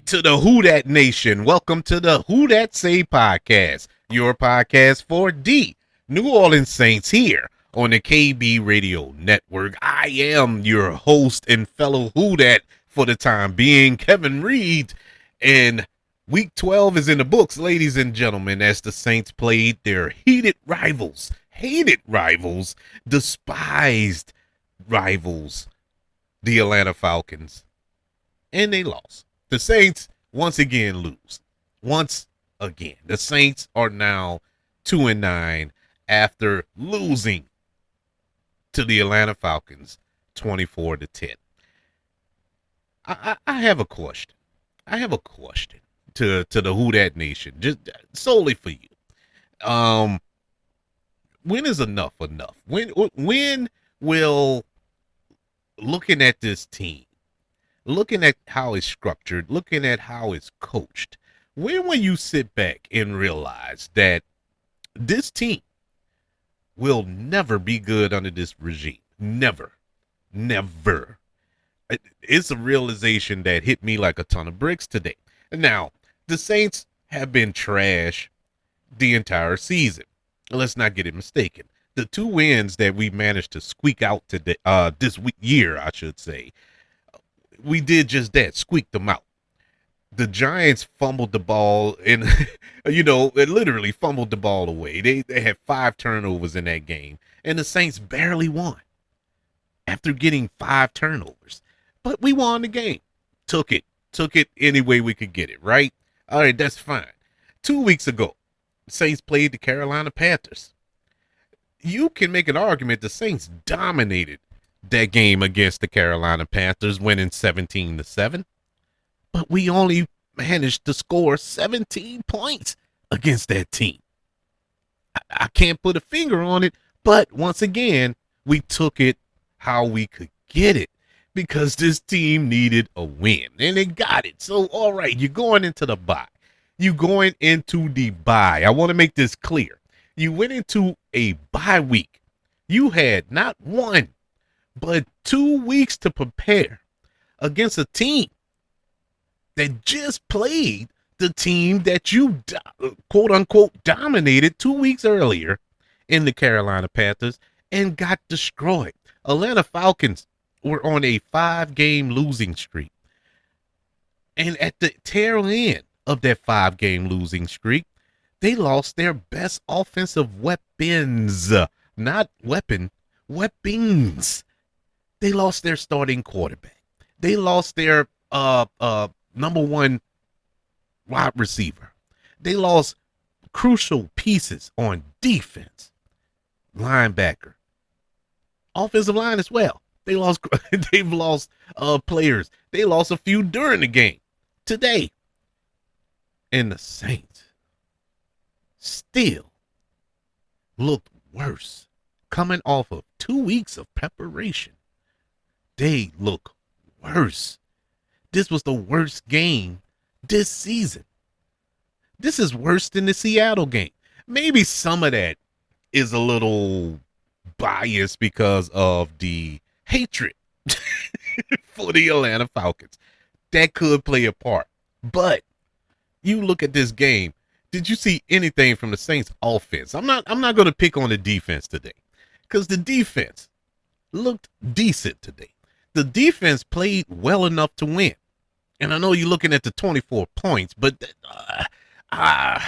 to the Who Dat Nation. Welcome to the Who Dat Say podcast, your podcast for the New Orleans Saints here on the KB Radio Network. I am your host and fellow Who Dat for the time being, Kevin Reed, and Week 12 is in the books, ladies and gentlemen, as the Saints played their hated rivals, despised rivals, the Atlanta Falcons, and they lost. The Saints once again lose. Once again. The Saints are now 2-9 after losing to the Atlanta Falcons 24-10. I have a question. To the Who Dat Nation, just solely for you. When is enough enough? When will, looking at this team, looking at how it's structured, looking at how it's coached, when will you sit back and realize that this team will never be good under this regime? Never. It's a realization that hit me like a ton of bricks today. Now, the Saints have been trash the entire season. Let's not get it mistaken. The two wins that we managed to squeak out today, this year, I should say, we did just that, squeaked them out. The Giants fumbled the ball, and it literally fumbled the ball away. They had 5 turnovers in that game, and the Saints barely won after getting 5 turnovers. But we won the game. Took it any way we could get it, right? All right, that's fine. 2 weeks ago, the Saints played the Carolina Panthers. You can make an argument the Saints dominated that game against the Carolina Panthers, winning 17-7. But we only managed to score 17 points against that team. I can't put a finger on it, but once again, we took it how we could get it because this team needed a win, and they got it. So, all right, you're going into the bye. I want to make this clear. You went into a bye week. You had not one, but 2 weeks to prepare against a team that just played the team that you quote unquote dominated 2 weeks earlier in the Carolina Panthers and got destroyed. Atlanta Falcons were on a 5-game losing streak. And at the tail end of that 5-game losing streak, they lost their best offensive weapons, not weapon, weapons. They lost their starting quarterback. They lost their number one wide receiver. They lost crucial pieces on defense, linebacker, offensive line as well. They've lost players. They lost a few during the game today. And the Saints still looked worse coming off of 2 weeks of preparation. They look worse. This was the worst game this season. This is worse than the Seattle game. Maybe some of that is a little biased because of the hatred for the Atlanta Falcons. That could play a part. But you look at this game, did you see anything from the Saints offense? I'm not going to pick on the defense today because the defense looked decent today. The defense played well enough to win. And I know you're looking at the 24 points, but a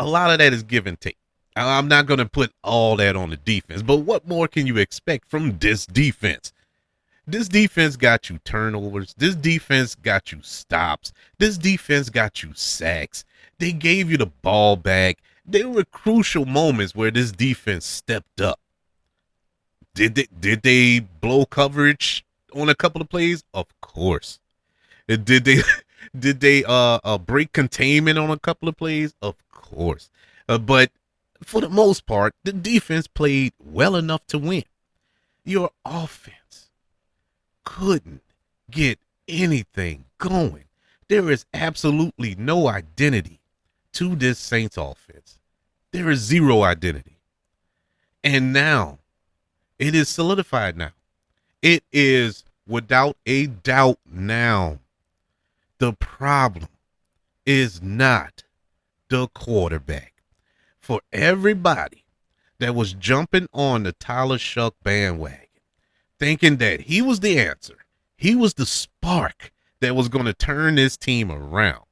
lot of that is give and take. I'm not going to put all that on the defense, but what more can you expect from this defense? This defense got you turnovers. This defense got you stops. This defense got you sacks. They gave you the ball back. There were crucial moments where this defense stepped up. Did they blow coverage on a couple of plays? Of course. Did they break containment on a couple of plays? Of course. But for the most part, the defense played well enough to win. Your offense couldn't get anything going. There is absolutely no identity to this Saints offense. There is zero identity. And now, it is solidified now. It is without a doubt now. The problem is not the quarterback. For everybody that was jumping on the Tyler Shuck bandwagon, thinking that he was the answer, he was the spark that was going to turn this team around.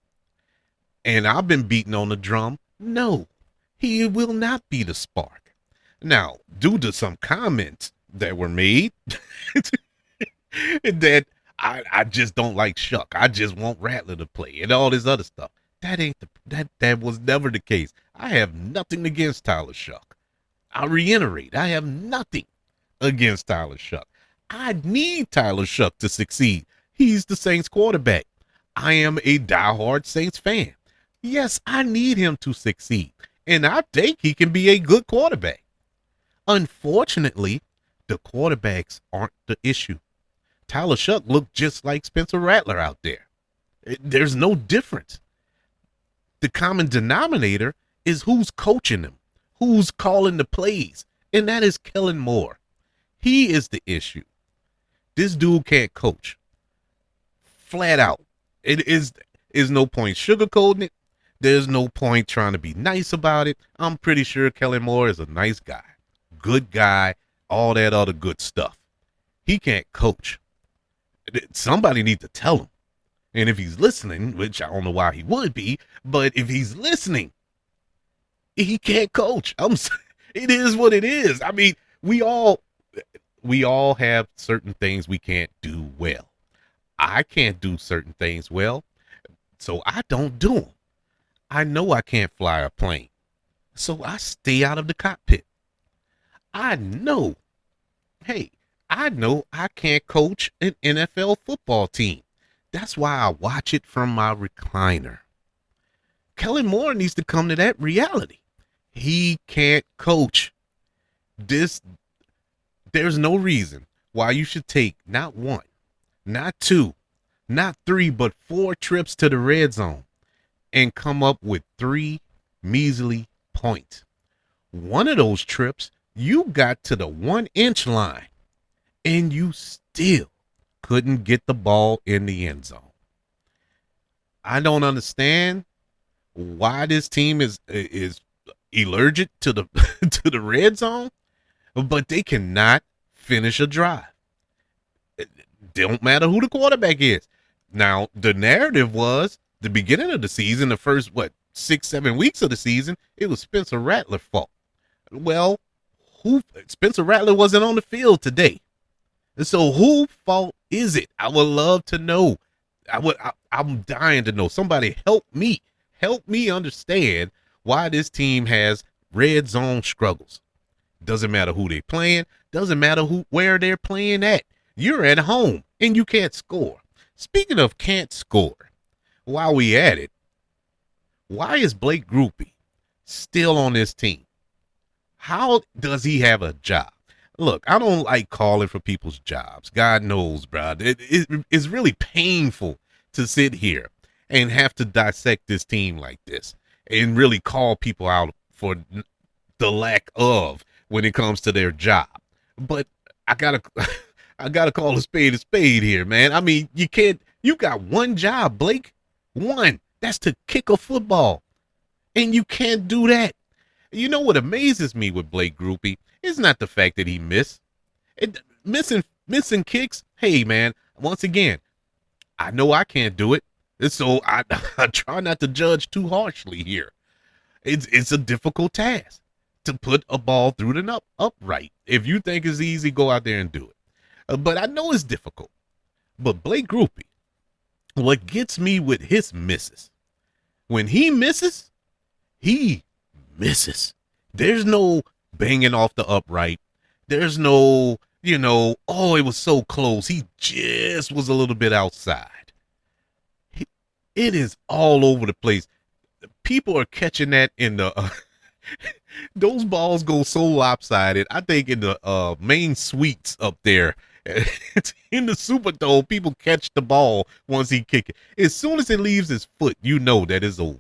And I've been beating on the drum. No, he will not be the spark. Now, due to some comments that were made, that I just don't like Shuck. I just want Rattler to play and all this other stuff. That was never the case. I have nothing against Tyler Shuck. I reiterate, I have nothing against Tyler Shuck. I need Tyler Shuck to succeed. He's the Saints quarterback. I am a diehard Saints fan. Yes, I need him to succeed, and I think he can be a good quarterback. Unfortunately, the quarterbacks aren't the issue. Tyler Shuck looked just like Spencer Rattler out there. There's no difference. The common denominator is who's coaching them, who's calling the plays, and that is Kellen Moore. He is the issue. This dude can't coach. Flat out. It is no point sugarcoating it. There's no point trying to be nice about it. I'm pretty sure Kellen Moore is a nice guy, good guy, all that other good stuff. He can't coach. Somebody needs to tell him. And if he's listening, which I don't know why he would be, but if he's listening, he can't coach. It is what it is. I mean, we all have certain things we can't do well. I can't do certain things well, so I don't do them. I know I can't fly a plane, so I stay out of the cockpit. I know I can't coach an NFL football team. That's why I watch it from my recliner. Kellen Moore needs to come to that reality. He can't coach. There's no reason why you should take not one, not two, not three, but 4 trips to the red zone and come up with 3 measly points. One of those trips, you got to the 1-inch line and you still couldn't get the ball in the end zone. I don't understand why this team is allergic to the to the red zone, but they cannot finish a drive. It don't matter who the quarterback is. Now, the narrative was the beginning of the season, the first 6-7 weeks of the season, it was Spencer Rattler's fault. Well, Spencer Rattler wasn't on the field today. So whose fault is it? I would love to know. I'm dying to know. Somebody help me understand why this team has red zone struggles. Doesn't matter who they're playing. Doesn't matter where they're playing at. You're at home and you can't score. Speaking of can't score, while we at it, why is Blake Grupe still on this team? How does he have a job? Look, I don't like calling for people's jobs. God knows, bro. It's really painful to sit here and have to dissect this team like this and really call people out for the lack of when it comes to their job. But I gotta call a spade here, man. I mean, you got one job, Blake. One. That's to kick a football. And you can't do that. You know what amazes me with Blake Grupe is not the fact that he missing kicks. Hey, man, once again, I know I can't do it. So I try not to judge too harshly here. It's a difficult task to put a ball through the upright. If you think it's easy, go out there and do it. But I know it's difficult. But Blake Grupe, what gets me with his misses, when he misses, he misses. There's no banging off the upright. There's no, oh, it was so close. He just was a little bit outside. It is all over the place. People are catching that in the those balls go so lopsided. I think in the main suites up there in the Superdome, people catch the ball once he kick it. As soon as it leaves his foot, you know that it's over.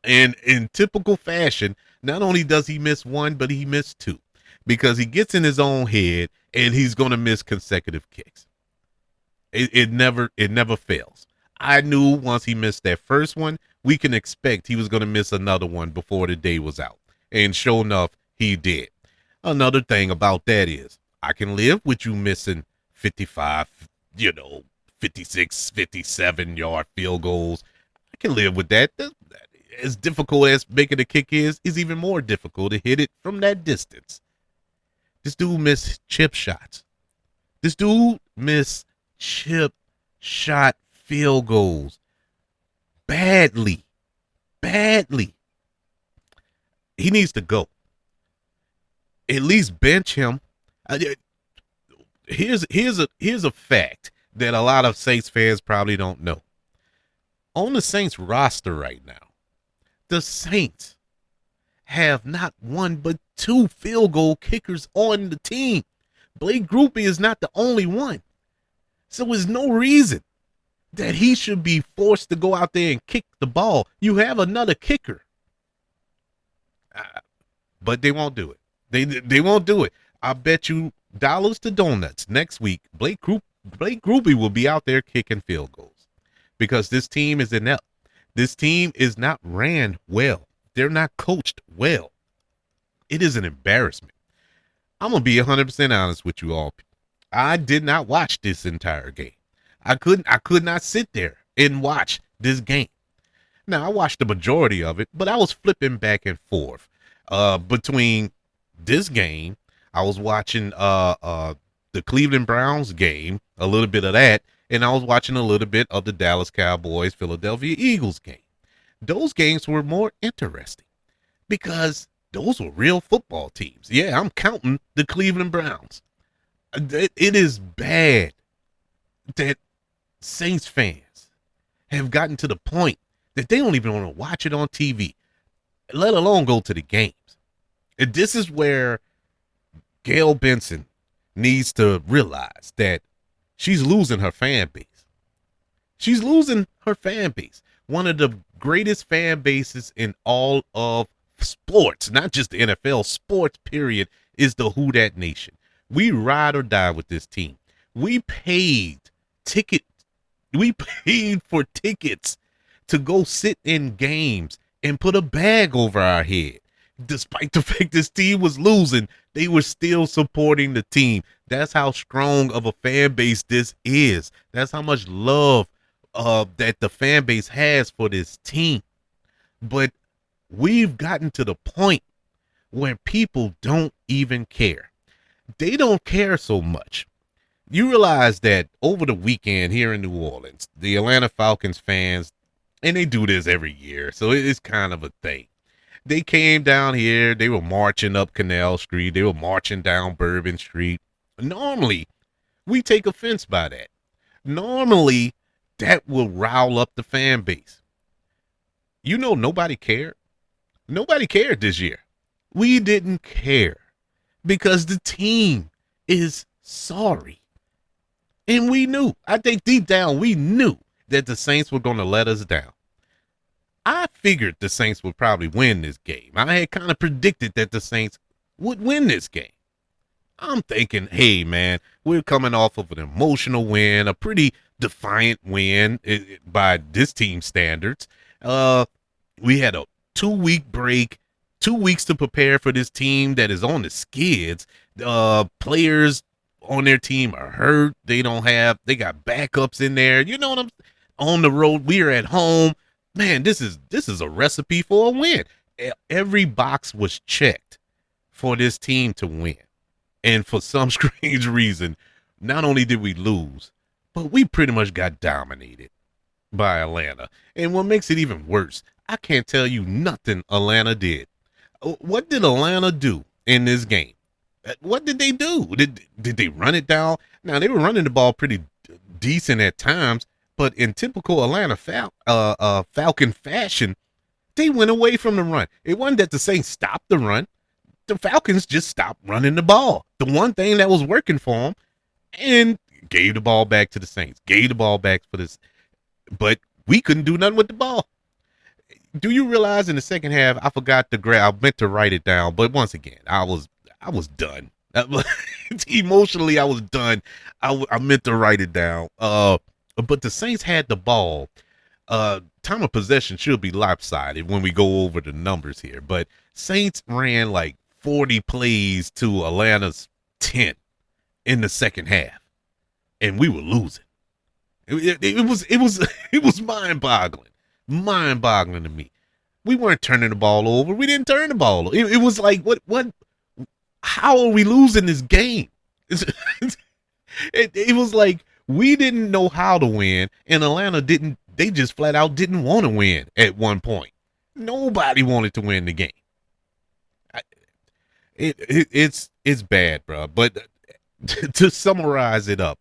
And in typical fashion, not only does he miss one, but he missed 2 because he gets in his own head and he's going to miss consecutive kicks. It never fails. I knew once he missed that first one, we can expect he was going to miss another one before the day was out. And sure enough, he did. Another thing about that is I can live with you missing 55, 56, 57-yard field goals. I can live with that. As difficult as making a kick is even more difficult to hit it from that distance. This dude missed chip shots. This dude missed chip shot field goals. Badly. Badly. He needs to go. At least bench him. Here's a fact that a lot of Saints fans probably don't know. On the Saints roster right now, the Saints have not one but two field goal kickers on the team. Blake Grupe is not the only one. So there's no reason that he should be forced to go out there and kick the ball. You have another kicker. But they won't do it. They won't do it. I bet you dollars to donuts next week, Blake Grupe will be out there kicking field goals because this team is inept. This team is not ran well. They're not coached well. It is an embarrassment. I'm going to be 100% honest with you all. I did not watch this entire game. I could not sit there and watch this game. Now, I watched the majority of it, but I was flipping back and forth between this game. I was watching the Cleveland Browns game, a little bit of that, and I was watching a little bit of the Dallas Cowboys, Philadelphia Eagles game. Those games were more interesting because those were real football teams. Yeah, I'm counting the Cleveland Browns. It is bad that Saints fans have gotten to the point that they don't even want to watch it on TV, let alone go to the games. And this is where Gail Benson needs to realize that she's losing her fan base. She's losing her fan base. One of the greatest fan bases in all of sports, not just the NFL, sports period, is the Who Dat Nation. We ride or die with this team. We paid for tickets to go sit in games and put a bag over our head. Despite the fact this team was losing, they were still supporting the team. That's how strong of a fan base this is. That's how much love that the fan base has for this team. But we've gotten to the point where people don't even care. They don't care so much. You realize that over the weekend here in New Orleans, the Atlanta Falcons fans, and they do this every year, so it's kind of a thing. They came down here. They were marching up Canal Street. They were marching down Bourbon Street. Normally, we take offense by that. Normally, that will rile up the fan base. You know, nobody cared. Nobody cared this year. We didn't care because the team is sorry. And we knew, I think deep down, we knew that the Saints were going to let us down. I figured the Saints would probably win this game. I had kind of predicted that the Saints would win this game. I'm thinking, hey, man, we're coming off of an emotional win, a pretty defiant win by this team's standards. We had a 2-week break, 2 weeks to prepare for this team that is on the skids. Players on their team are hurt. They got backups in there. You know what I'm on the road. We are at home. Man, this is a recipe for a win. Every box was checked for this team to win. And for some strange reason, not only did we lose, but we pretty much got dominated by Atlanta. And what makes it even worse, I can't tell you nothing Atlanta did. What did Atlanta do in this game? What did they do? Did they run it down? Now, they were running the ball pretty decent at times, but in typical Atlanta Falcon fashion, they went away from the run. It wasn't that the Saints stopped the run. The Falcons just stopped running the ball. The one thing that was working for them, and gave the ball back to the Saints. Gave the ball back for this. But we couldn't do nothing with the ball. Do you realize in the second half, I forgot to I meant to write it down, but once again, I was done. Emotionally, I was done. I meant to write it down. but the Saints had the ball. Time of possession should be lopsided when we go over the numbers here, but Saints ran like 40 plays to Atlanta's 10 in the second half, and we were losing. It was it was mind boggling to me. We weren't turning the ball over. We didn't turn the ball over. It was like what? How are we losing this game? It was like we didn't know how to win, and Atlanta didn't. They just flat out didn't want to win at one point. Nobody wanted to win the game. It's bad, bro. But to summarize it up,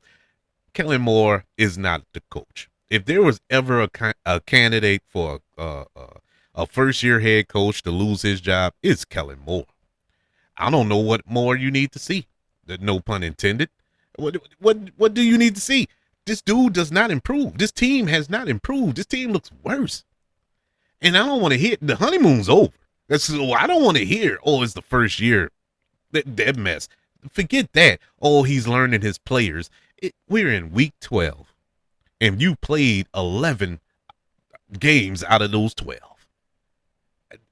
Kellen Moore is not the coach. If there was ever a candidate for a first year head coach to lose his job, it's Kellen Moore. I don't know what more you need to see. No pun intended. What do you need to see? This dude does not improve. This team has not improved. This team looks worse. And I don't want to hear the honeymoon's over. I don't want to hear, oh, it's the first year. That mess. Forget that. Oh, he's learning his players. We're in week 12, and you played 11 games out of those 12.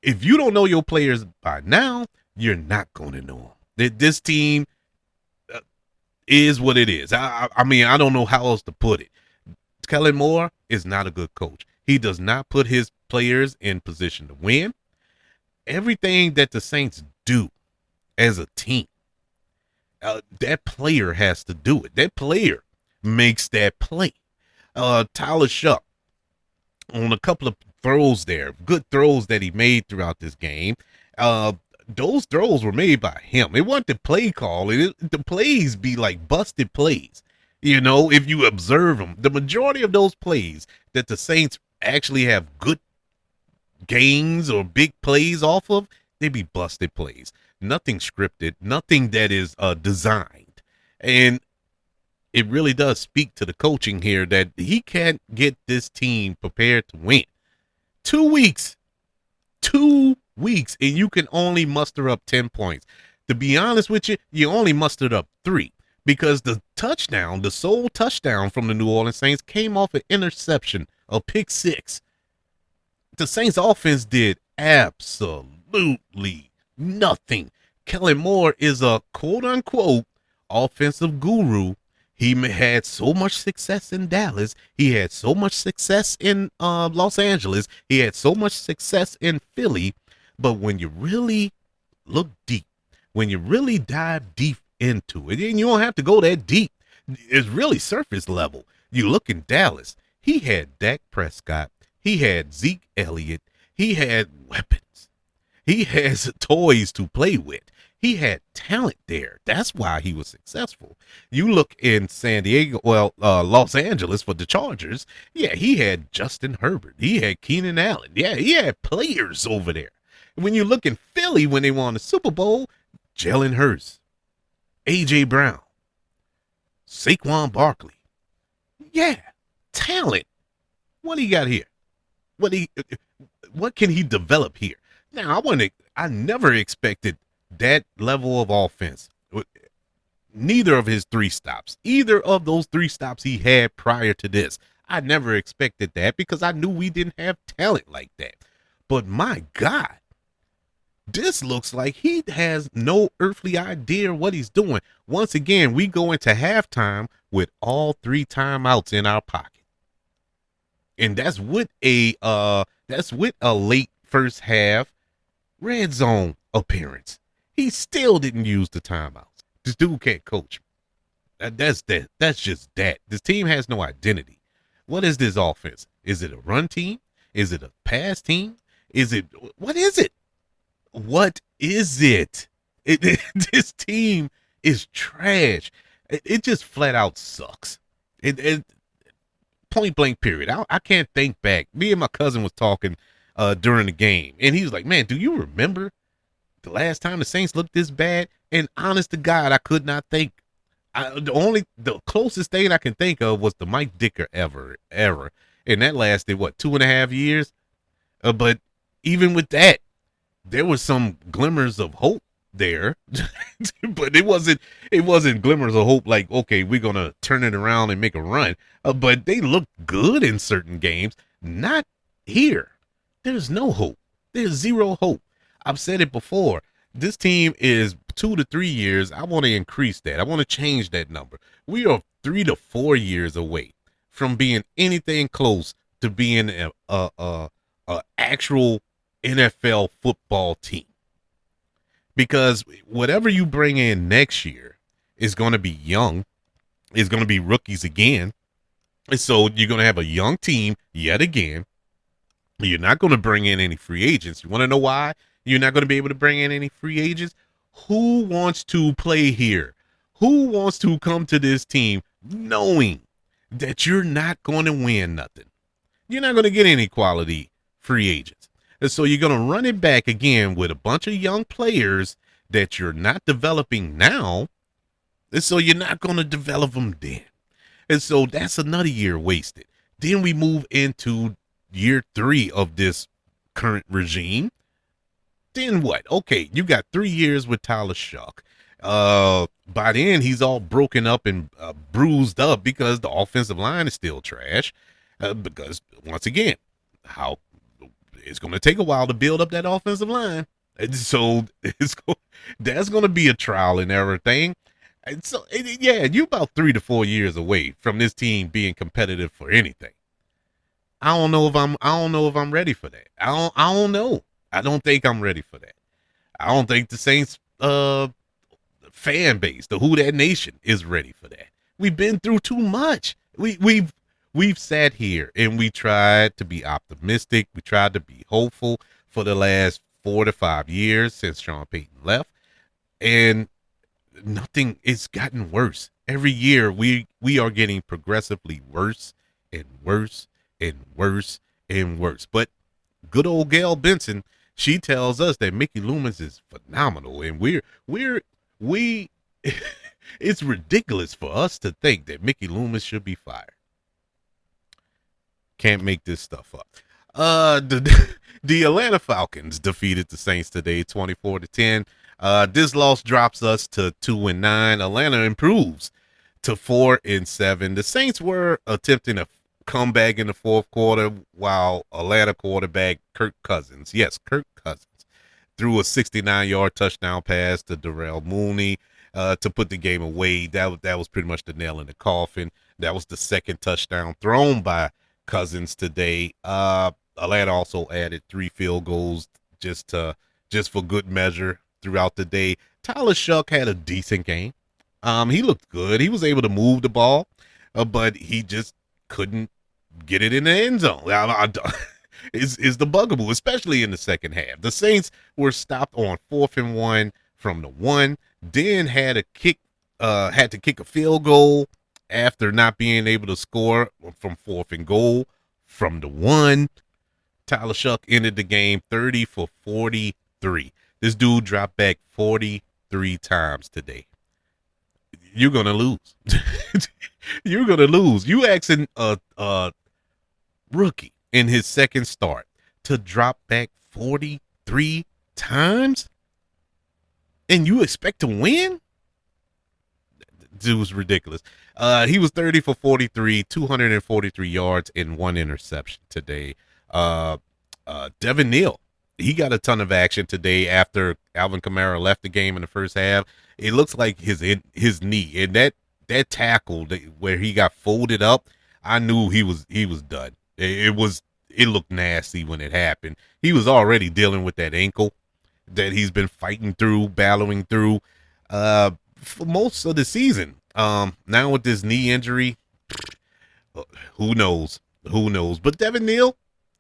If you don't know your players by now, you're not going to know them. This team is what it is. I mean, I don't know how else to put it. Kellen Moore is not a good coach. He does not put his players in position to win. Everything that the Saints do as a team, that player has to do it. That player makes that play. Tyler Shuck on a couple of throws there, good throws that he made throughout this game. Those throws were made by him. It wasn't the play call. The plays be like busted plays. You know, if you observe them, the majority of those plays that the Saints actually have good gains or big plays off of, they be busted plays. Nothing scripted, nothing that is designed. And it really does speak to the coaching here that he can't get this team prepared to win. 2 weeks. 2 weeks, and you can only muster up 10 points. To be honest with you, you only mustered up 3 because the touchdown, the sole touchdown from the New Orleans Saints came off an interception, a pick 6. The Saints offense did absolutely nothing. Kellen Moore is a quote unquote offensive guru. He had so much success in Dallas. He had so much success in Los Angeles. He had so much success in Philly. But when you really look deep, when you really dive deep into it, and you don't have to go that deep, it's really surface level. You look in Dallas, he had Dak Prescott. He had Zeke Elliott. He had weapons. He has toys to play with. He had talent there. That's why he was successful. You look in San Diego, Los Angeles for the Chargers. Yeah, he had Justin Herbert. He had Keenan Allen. Yeah, he had players over there. When you look in Philly when they won the Super Bowl, Jalen Hurts, A.J. Brown, Saquon Barkley. Yeah, talent. What do you got here? What can he develop here? Now, I never expected that level of offense. Neither of his 3 stops, either of those 3 stops he had prior to this, I never expected that because I knew we didn't have talent like that. But my God, this looks like he has no earthly idea what he's doing. Once again, we go into halftime with all 3 timeouts in our pocket. And that's with a late first half red zone appearance. He still didn't use the timeouts. This dude can't coach. That's just that. This team has no identity. What is this offense? Is it a run team? Is it a pass team? What is it? What is it? This team is trash. It just flat out sucks. Point blank period. I can't think back. Me and my cousin was talking during the game, and he was like, man, do you remember the last time the Saints looked this bad? And honest to God, I could not think. The closest thing I can think of was the Mike Dicker era. And that lasted, 2.5 years? But even with that, there was some glimmers of hope there, but it wasn't glimmers of hope like, okay, we're gonna turn it around and make a run. But they looked good in certain games. Not here. There's no hope. There's zero hope. I've said it before. This team is 2 to 3 years. I want to increase that. I want to change that number. We are 3 to 4 years away from being anything close to being a actual NFL football team. Because whatever you bring in next year is going to be young, is going to be rookies again. And so you're going to have a young team yet again. You're not going to bring in any free agents. You want to know why you're not going to be able to bring in any free agents? Who wants to play here? Who wants to come to this team knowing that you're not going to win nothing? You're not going to get any quality free agents. And so you're going to run it back again with a bunch of young players that you're not developing now. And so you're not going to develop them then. And so that's another year wasted. Then we move into year 3 of this current regime. Then what? Okay, you got 3 years with Tyler Shuck. By then, he's all broken up and bruised up because the offensive line is still trash. Because, once again, how it's going to take a while to build up that offensive line. And so that's going to be a trial and error thing. And so, yeah, you're about 3 to 4 years away from this team being competitive for anything. I don't know if I'm ready for that. I don't know. I don't think I'm ready for that. I don't think the Saints fan base, the Who Dat Nation, is ready for that. We've been through too much. We've sat here and we tried to be optimistic. We tried to be hopeful for the last 4 to 5 years since Sean Payton left, and nothing. It's gotten worse every year. We are getting progressively worse and worse and worse and worse. But good old Gail Benson, she tells us that Mickey Loomis is phenomenal, and we it's ridiculous for us to think that Mickey Loomis should be fired. Can't make this stuff up. The Atlanta Falcons defeated the Saints today, 24-10. This loss drops us to 2-9. Atlanta improves to 4-7. The Saints were attempting a comeback in the fourth quarter while Atlanta quarterback Kirk Cousins threw a 69-yard touchdown pass to Darrell Mooney to put the game away. That was pretty much the nail in the coffin. That was the second touchdown thrown by Cousins today. Atlanta also added 3 field goals just for good measure throughout the day. Tyler Shuck had a decent game. He looked good. He was able to move the ball, but he just couldn't get it in the end zone. Is the bugaboo, especially in the second half. The Saints were stopped on 4th and 1 from the 1, then had to kick a field goal after not being able to score from 4th and goal from the 1. Tyler Shuck ended the game 30 for 43. This dude dropped back 43 times today. You're gonna lose. You're gonna lose. You asking a rookie in his second start to drop back 43 times, and you expect to win? Dude was ridiculous. He was 30 for 43, 243 yards, and 1 interception today. Devin Neal, he got a ton of action today after Alvin Kamara left the game in the first half. It looks like his knee and that tackle where he got folded up, I knew he was done. It looked nasty when it happened. He was already dealing with that ankle that he's been fighting through, battling through for most of the season. Now with this knee injury, who knows? But Devin Neal,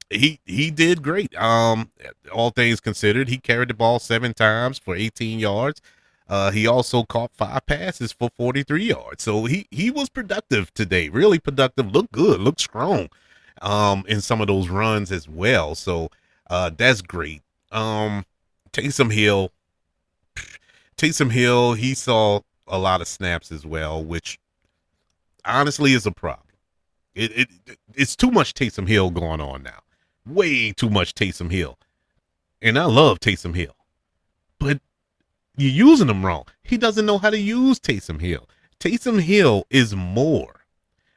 he did great. All things considered, he carried the ball 7 times for 18 yards. He also caught 5 passes for 43 yards. So he was productive today, really productive, looked good, looked strong in some of those runs as well. So that's great. Taysom Hill, he saw a lot of snaps as well, which honestly is a problem. It's too much Taysom Hill going on now. Way too much Taysom Hill. And I love Taysom Hill. But You're using him wrong. He doesn't know how to use Taysom Hill. Taysom Hill is more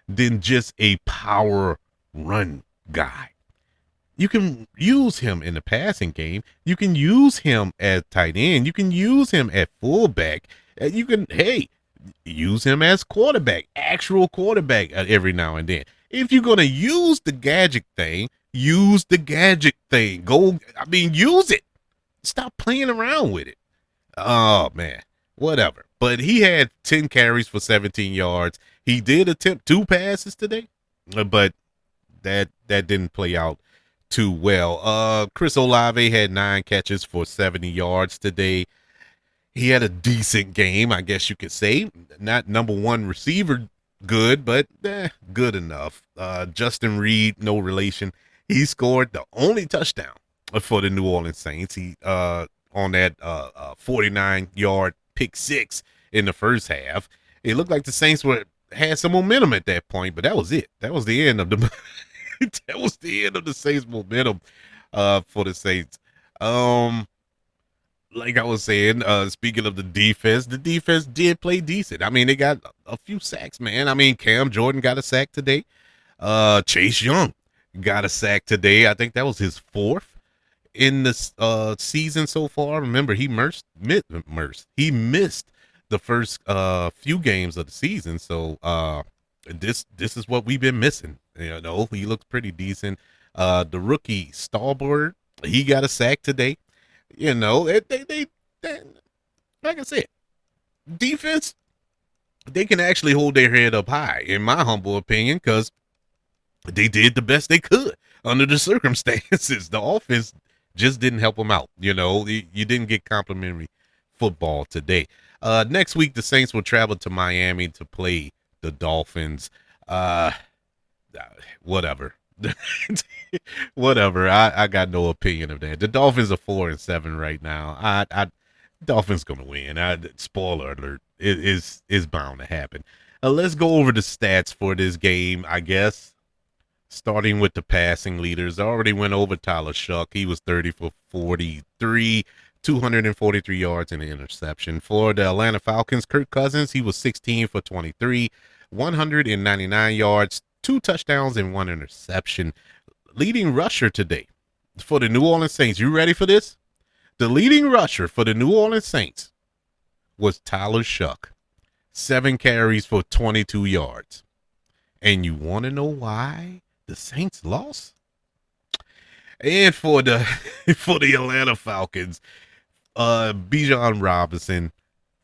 than just a power run guy. You can use him in the passing game. You can use him as tight end. You can use him at fullback. You can, hey, use him as quarterback, actual quarterback every now and then. If you're going to use the gadget thing, use the gadget thing. Use it. Stop playing around with it. Oh, man, whatever. But he had 10 carries for 17 yards. He did attempt 2 passes today, but that didn't play out too well. Chris Olave had 9 catches for 70 yards today. He had a decent game, I guess you could say. Not number one receiver good, but good enough. Justin Reed, no relation. He scored the only touchdown for the New Orleans Saints. He on that 49-yard pick six in the first half. It looked like the Saints had some momentum at that point, but that was it. That was the end of the that was the end of the Saints momentum for the Saints. Like I was saying, speaking of the defense did play decent. I mean, they got a few sacks, man. I mean, Cam Jordan got a sack today. Chase Young got a sack today. I think that was his 4th in the season so far. Remember, he missed the first few games of the season. So this is what we've been missing. You know, he looks pretty decent. The rookie Stallbird, he got a sack today. You know, they like I said, defense, they can actually hold their head up high, in my humble opinion, because they did the best they could under the circumstances. The offense just didn't help them out. You know, you didn't get complimentary football today. Next week, the Saints will travel to Miami to play the Dolphins. Whatever. Whatever. I got no opinion of that. The Dolphins are 4-7 right now. Dolphins gonna win. Spoiler alert. It is bound to happen. Let's go over the stats for this game, I guess. Starting with the passing leaders. I already went over Tyler Shuck. He was 30 for 43, 243 yards and an interception. For the Atlanta Falcons, Kirk Cousins, he was 16 for 23, 199 yards, 2 touchdowns and 1 interception. Leading rusher today for the New Orleans Saints. You ready for this? The leading rusher for the New Orleans Saints was Tyler Shuck. 7 carries for 22 yards. And you want to know why the Saints lost? And for the Atlanta Falcons, Bijan Robinson,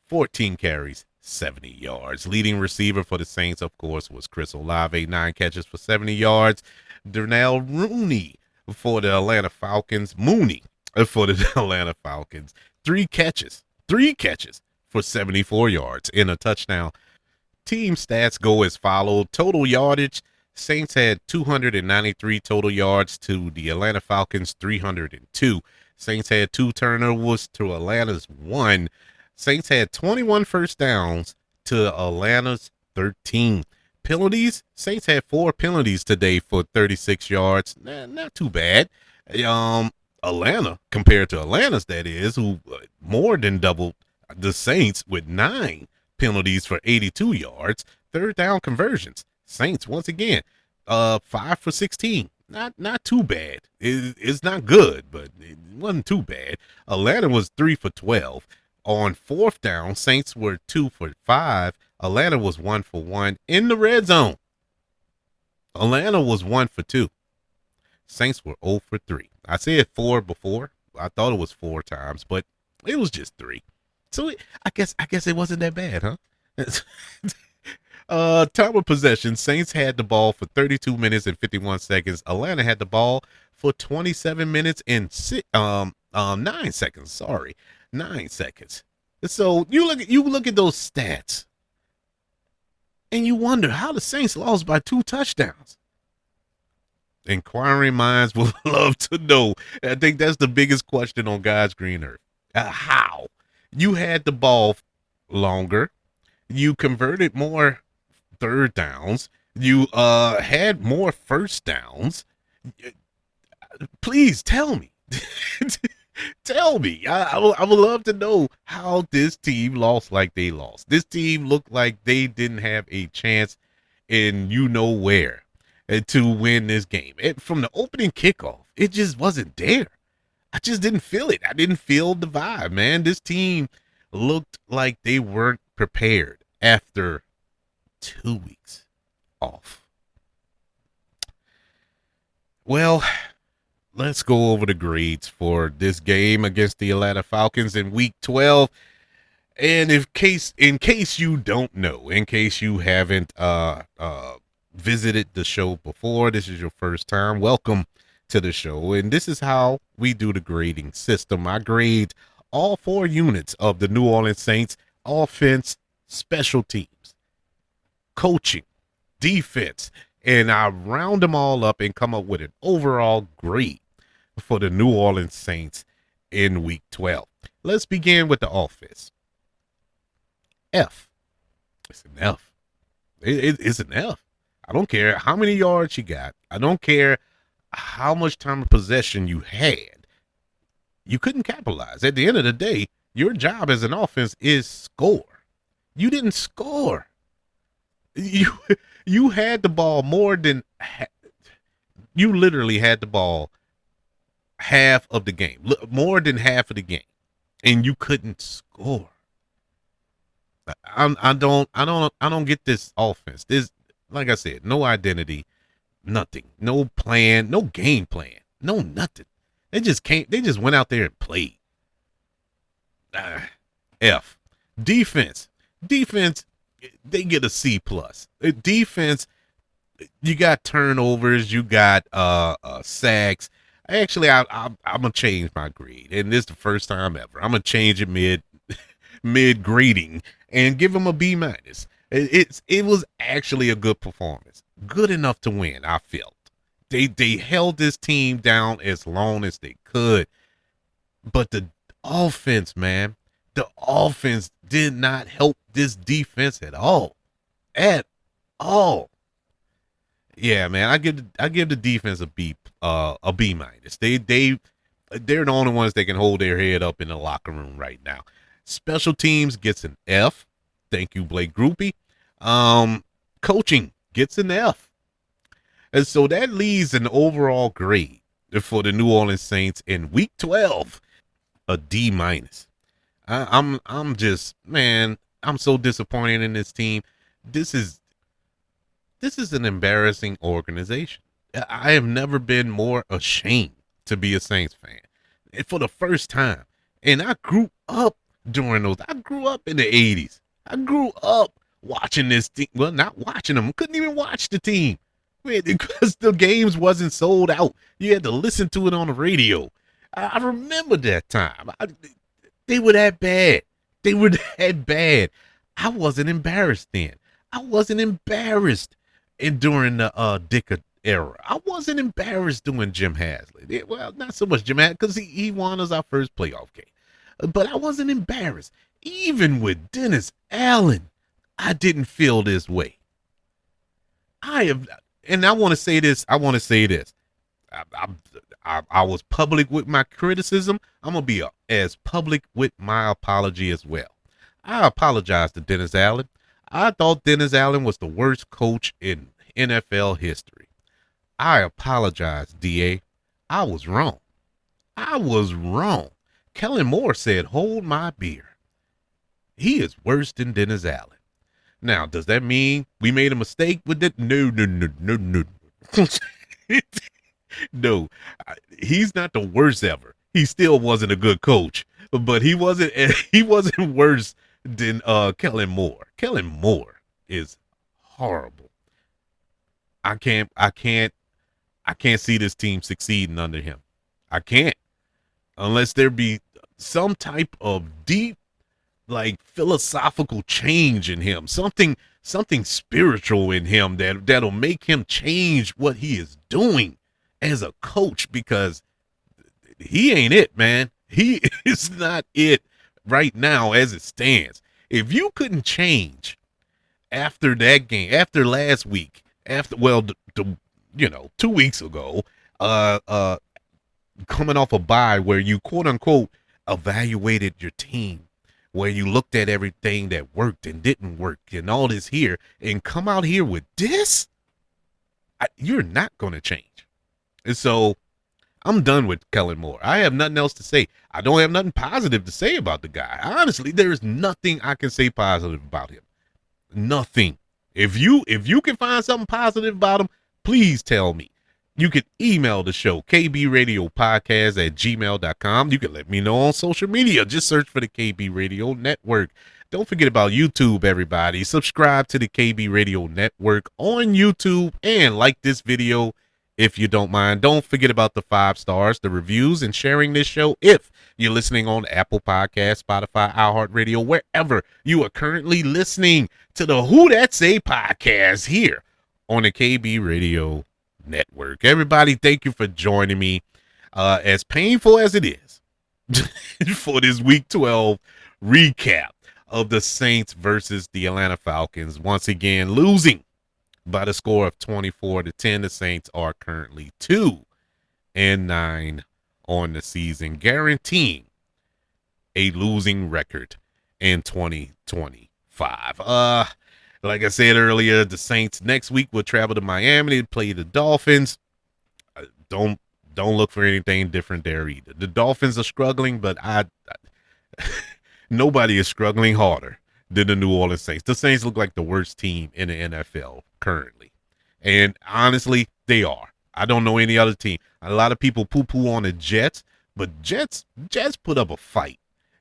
14 carries, 70 yards. Leading receiver for the Saints, of course, was Chris Olave, 9 catches for 70 yards. Darnell Mooney for the Atlanta Falcons. 3 catches for 74 yards and a touchdown. Team stats go as followed. Total yardage, Saints had 293 total yards to the Atlanta Falcons 302. Saints had 2 turnovers to Atlanta's 1. Saints had 21 first downs to Atlanta's 13. Penalties, Saints had 4 penalties today for 36 yards. Not too bad. Atlanta, compared to Atlanta's, that is, who more than doubled the Saints with 9 penalties for 82 yards. 3rd down conversions, Saints once again 5 for 16. Not too bad. It's not good, but it wasn't too bad. Atlanta was 3 for 12. On 4th down, Saints were 2 for 5. Atlanta was 1 for 1 in the red zone. Atlanta was 1 for 2. Saints were 0 for 3. I said 4 before. I thought it was 4 times, but it was just 3. So I guess it wasn't that bad, huh? Time of possession, Saints had the ball for 32 minutes and 51 seconds. Atlanta had the ball for 27 minutes and 9 seconds. Sorry, 9 seconds. So you look at those stats, and you wonder how the Saints lost by 2 touchdowns. Inquiring minds will love to know. I think that's the biggest question on God's green earth. How? You had the ball longer. You converted more 3rd downs. You had more first downs. Please tell me. Tell me. I would love to know how this team lost like they lost. This team looked like they didn't have a chance in you know where to win this game. From the opening kickoff, it just wasn't there. I just didn't feel it. I didn't feel the vibe, man. This team looked like they weren't prepared after 2 weeks off. Well, let's go over the grades for this game against the Atlanta Falcons in Week 12. And in case you don't know, in case you haven't visited the show before, this is your first time, welcome to the show. And this is how we do the grading system. I grade all 4 units of the New Orleans Saints: offense, special teams, coaching, defense, and I round them all up and come up with an overall grade for the New Orleans Saints in Week 12. Let's begin with the offense. F. It's an F. It's an F. I don't care how many yards you got. I don't care how much time of possession you had. You couldn't capitalize. At the end of the day, your job as an offense is score. You didn't score. You had the ball more than you literally had the ball half of the game, more than half of the game, and you couldn't score. I don't get this offense. This, like I said, no identity, nothing, no plan, no game plan, no nothing. They just can't. They just went out there and played. F. Defense. They get a C plus. Defense. You got turnovers. You got sacks. Actually, I'm gonna change my grade, and this is the first time ever. I'm gonna change it mid grading and give them a B minus. It was actually a good performance, good enough to win. I felt they held this team down as long as they could, but the offense, man, the offense did not help this defense at all, at all. Yeah, man, I give the defense a B minus. They're the only ones that can hold their head up in the locker room right now. Special teams gets an F. Thank you, Blake Groupie. Coaching gets an F. And so that leaves an overall grade for the New Orleans Saints in Week 12, a D minus. I'm just, man, I'm so disappointed in this team. This is an embarrassing organization. I have never been more ashamed to be a Saints fan. And for the first time. And I grew up during those. I grew up in the 80s. I grew up watching this team. Well, not watching them. Couldn't even watch the team. Man, because the games wasn't sold out. You had to listen to it on the radio. I remember that time. They were that bad. They were that bad. I wasn't embarrassed then. I wasn't embarrassed during the Dicker era. I wasn't embarrassed doing Jim Haslett. Well, not so much Jim Haslett because he won us our first playoff game. But I wasn't embarrassed. Even with Dennis Allen, I didn't feel this way. And I want to say this. I was public with my criticism. I'm going to be as public with my apology as well. I apologize to Dennis Allen. I thought Dennis Allen was the worst coach in NFL history. I apologize, DA. I was wrong. I was wrong. Kellen Moore said, hold my beer. He is worse than Dennis Allen. Now, does that mean we made a mistake with it? No. No, he's not the worst ever. He still wasn't a good coach, but he wasn't worse than Kellen Moore. Kellen Moore is horrible. I can't see this team succeeding under him. I can't, unless there be some type of deep, like, philosophical change in him, something spiritual in him that'll make him change what he is doing as a coach, because he ain't it, man. He is not it right now as it stands. If you couldn't change after that game, after last week, 2 weeks ago, coming off a bye where you quote unquote evaluated your team, where you looked at everything that worked and didn't work and all this here, and come out here with this, you're not going to change. And so I'm done with Kellen Moore. I have nothing else to say. I don't have nothing positive to say about the guy. Honestly, there is nothing I can say positive about him. Nothing. If you can find something positive about him, please tell me. You can email the show, kbradiopodcast@gmail.com. You can let me know on social media. Just search for the KB Radio Network. Don't forget about YouTube, everybody. Subscribe to the KB Radio Network on YouTube and like this video if you don't mind. Don't forget about the 5 stars, the reviews, and sharing this show if you're listening on Apple Podcasts, Spotify, iHeartRadio, wherever you are currently listening to the Who That Say podcast here on the KB Radio Network. Everybody, thank you for joining me. As painful as it is for this Week 12 recap of the Saints versus the Atlanta Falcons, once again losing by the score of 24-10. The Saints are currently 2-9 on the season, guaranteeing a losing record in 2025. Like I said earlier, the Saints next week will travel to Miami to play the Dolphins. Don't look for anything different there either. The Dolphins are struggling, but nobody is struggling harder than the New Orleans Saints. The Saints look like the worst team in the NFL currently. And honestly, they are. I don't know any other team. A lot of people poo-poo on the Jets, but Jets put up a fight.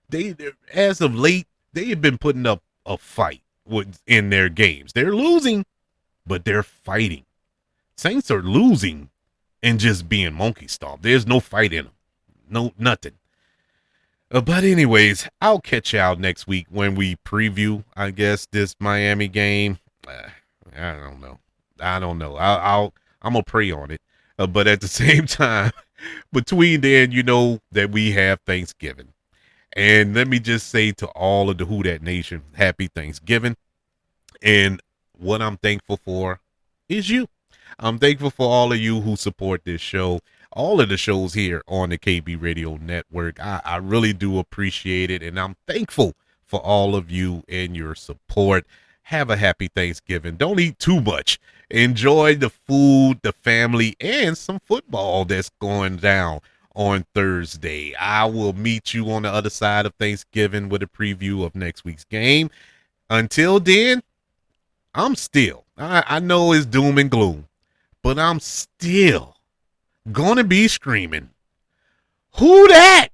They as of late, they have been putting up a fight in their games. They're losing, but they're fighting. Saints are losing and just being monkey stomped. There's no fight in them. No, nothing. But anyways, I'll catch y'all next week when we preview, I guess, this Miami game. I don't know. I'm gonna pray on it. But at the same time, between then, you know that we have Thanksgiving. And let me just say to all of the Who Dat Nation, happy Thanksgiving. And what I'm thankful for is you. I'm thankful for all of you who support this show, all of the shows here on the KB Radio Network. I really do appreciate it, and I'm thankful for all of you and your support. Have a happy Thanksgiving. Don't eat too much. Enjoy the food, the family, and some football that's going down on Thursday. I will meet you on the other side of Thanksgiving with a preview of next week's game. Until then, I know it's doom and gloom, but I'm still gonna be screaming, "Who dat?"